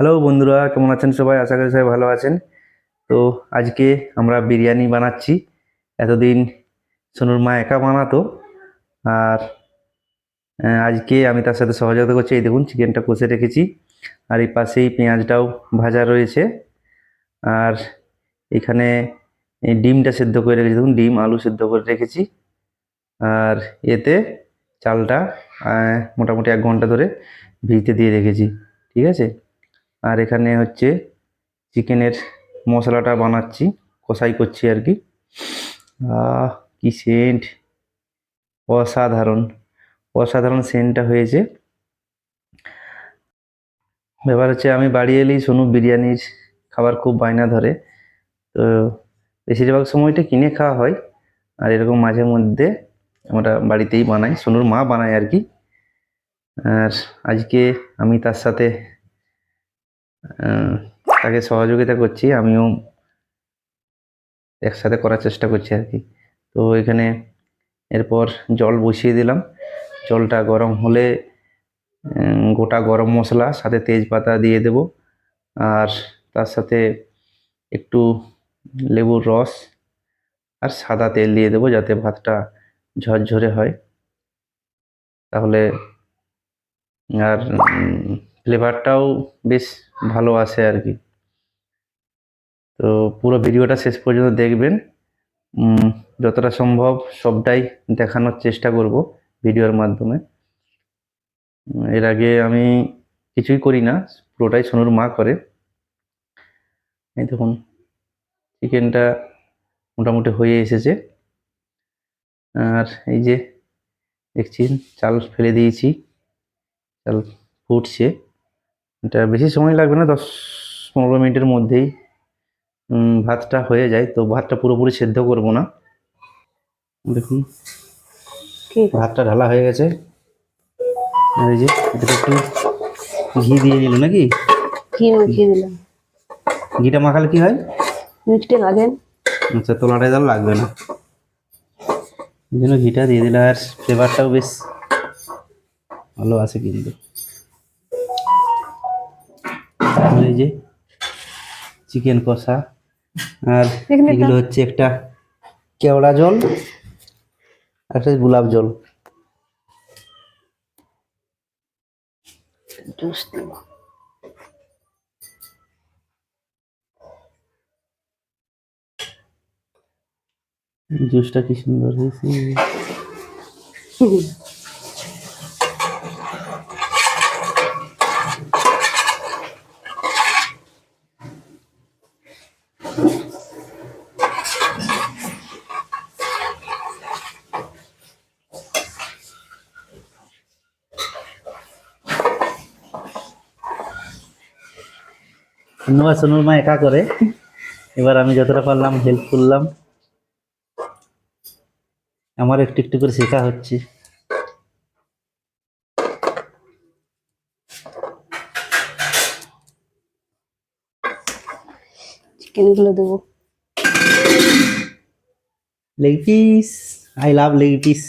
Hello বন্ধুরা, কেমন আছেন সবাই? আশা করি সবাই ভালো আছেন। তো আজকে আমরা বিরিয়ানি বানাচ্ছি। এতদিন সোনুর মা একা বানাতো, আর আজকে আমি তার সাথে সহযোগিতা করছি। এই দেখুন, চিকেনটা কষে রেখেছি, আর এই পাশেই পেঁয়াজটাও ভাজা রয়েছে। আর এখানে এই ডিমটা সেদ্ধ করে রেখেছি, দেখুন ডিম আলু সেদ্ধ করে রেখেছি। আর এতে চালটা মোটামুটি 1 ঘন্টা ধরে ভিজতে দিয়ে রেখেছি, ঠিক আছে। আর এখানে হচ্ছে চিকেনের মশলাটা বানাচ্ছি, কষাই করছি আর কি। আহ কি সেন্ট! অসাধারণ অসাধারণ সেন্টটা হয়েছে। ব্যাপার হচ্ছে, আমি বাড়ি এলেই সোনু বিরিয়ানির খাবার খুব বায়না ধরে। তো বেশিরভাগ সময়টা কিনে খাওয়া হয়, আর এরকম মাঝে মধ্যে আমরা বাড়িতেই বানাই, সোনুর মা বানায় আর কি। আর আজকে আমি তার সাথে আহ, তাকে সহযোগিতা করছি, আমিও একসাথে করার চেষ্টা করছি আর কি। তো এখানে এরপর জল বসিয়ে দিলাম। জলটা গরম হলে গোটা গরম মশলা সাথে তেজপাতা দিয়ে দেব, আর তার সাথে একটু লেবুর রস আর সাদা তেল দিয়ে দেবো, যাতে ভাতটা ঝরঝরে হয়। তাহলে আর ফ্লেভারটাও বেশ ভালো আসে আর কি। তো পুরো ভিডিওটা শেষ পর্যন্ত দেখবেন। উম, যতটা সম্ভব সবটাই দেখানোর চেষ্টা করব ভিডিওর মাধ্যমে। এর আগে আমি কিছুই করি না, পুরোটাই সোনুর মা করে। এই দেখুন, চিকেনটা মোটামুটি হয়ে এসেছে। আর এই যে দেখছেন, চাল ফেলে দিয়েছি, চাল ফুটছে। এটা বেশি সময় লাগবে না, 10-15 মিনিটের মধ্যেই ভাতটা হয়ে যায়। তো ভাতটা পুরোপুরি সেদ্ধ করব না। দেখুন, ভাতটা ঢালা হয়ে গেছে। আর এই যে এটাতে একটু ঘি দিয়ে নিল নাকি? ঘি মাখিয়ে দিলাম। ঘিটা মাখালে কি হয়? মিষ্টি লাগে। আচ্ছা, তোলাটা তাহলে লাগবে না, এই জন্য ঘিটা দিয়ে দিলে। আর ফ্লেভারটাও বেশ ভালো আছে কিন্তু। আর এই যে চিকেন কষা, আর এগুলো হচ্ছে একটা কেওড়া জল, একটা গোলাপ জল। জুস দেব। জুসটা কি সুন্দর হয়েছে! ধন্যবাদ, সোনুর মা একা করে, এবার আমি যতটা পারলাম হেল্প করলাম। আমার একটু একটু করে শেখা হচ্ছে। চিকেন গুলো দেবো। Leg piece, I love leg piece.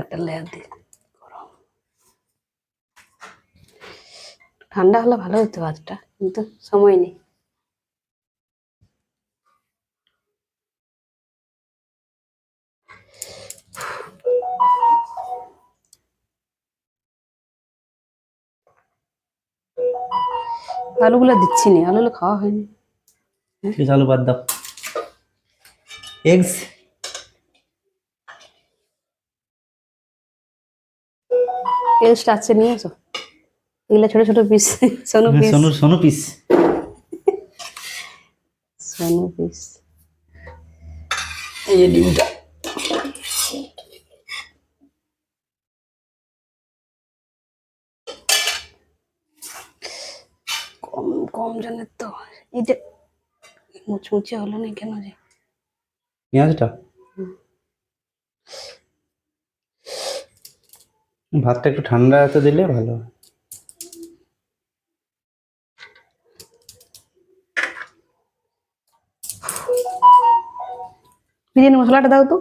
একটা লেয়ার দিয়ে ঠান্ডা হলে ভালো হতো ভাতটা, কিন্তু সময় নেই। আলুগুলো দিচ্ছি না, আলুগুলো খাওয়া হয়নি। ঠিক, আলু বাদ দাও। এগস, পেস্ট আছে, নিয়ে আসো। এগুলো ছোট ছোট piece. Sonu piece. Sonu Sonu piece. Sonu piece. এই যে ডিমটা, কম কম জানের তো। এই যে মুচমুচে হলো না কেন যে? পেঁয়াজটা, ভাতটা একটু ঠান্ডা হতে দিলে ভালো হয়। বিরিয়ানি মশলাটা দাও তো।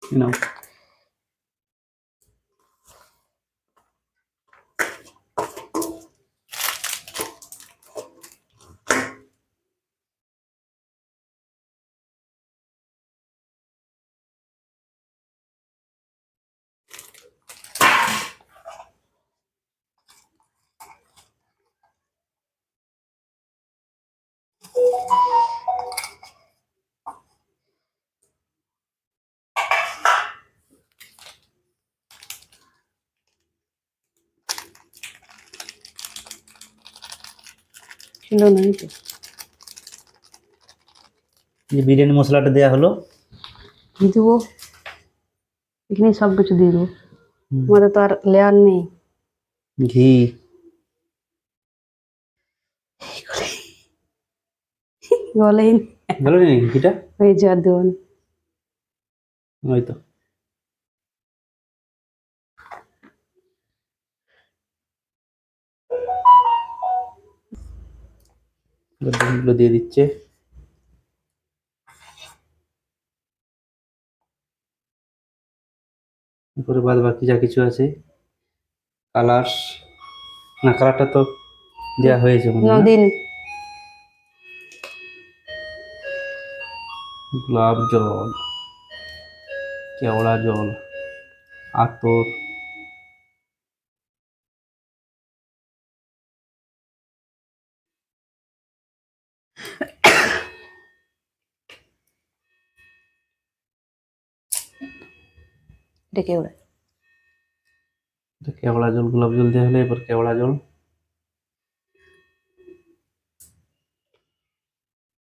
নাও। ছিল না এই তো। যে বিরিয়ানি মশলাটা দেওয়া হলো, দিয়ে দেবো, এখানে সব কিছু দিয়ে দেবো, আমাদের তো আর লেয়ার নেই। ঘি, গলেই ভালো নেই ঘিটা, ওই যা দেবো না। ওই তো এগুলো দিয়ে দিচ্ছে। এরপরে বাদ বাকি যা কিছু আছে, কালার, না কালারটা তো দেওয়া হয়েছে মনে না হয় না? দিন। গোলাপ জল, কেওড়া জল, আতর, ডেকে ওরা কেওড়া জল, গোলাপ জল দেওয়া হলে এবার কেওড়া জল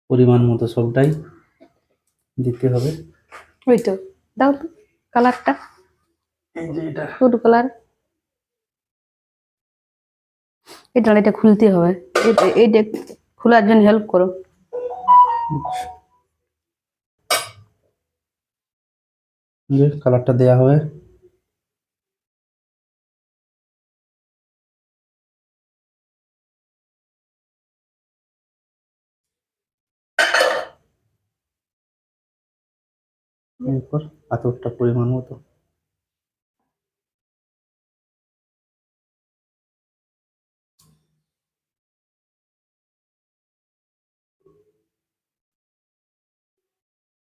পরিমাণ মতো সবটাই দিতে হবে। ওই তো দাও তো কালারটা, এই যে এটা ফুড কালার। এই ডালিটা খুলতে হবে, এইটা খোলার জন্য হেল্প করো। যে কালারটা দেওয়া হবে। এরপর আতরটা পরিমাণ মতো,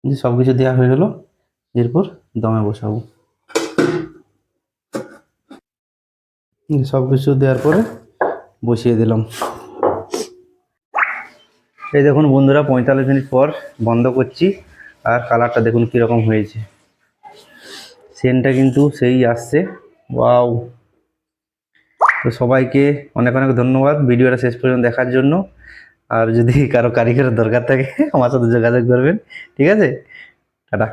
যে সবকিছু দেওয়া হয়ে গেল, এরপর দমে বসাবো। সবকিছু দেওয়ার পরে বসিয়ে দিলাম। এই দেখুন বন্ধুরা, 45 মিনিট পর বন্ধ করছি, আর কালারটা দেখুন কীরকম হয়েছে। সেন্টটা কিন্তু সেই আসছে, ওয়াও। তো সবাইকে অনেক অনেক ধন্যবাদ ভিডিওটা শেষ পর্যন্ত দেখার জন্য। আর যদি কারো কারিগরের দরকার থাকে আমার সাথে যোগাযোগ করবেন, ঠিক আছে? টাটা।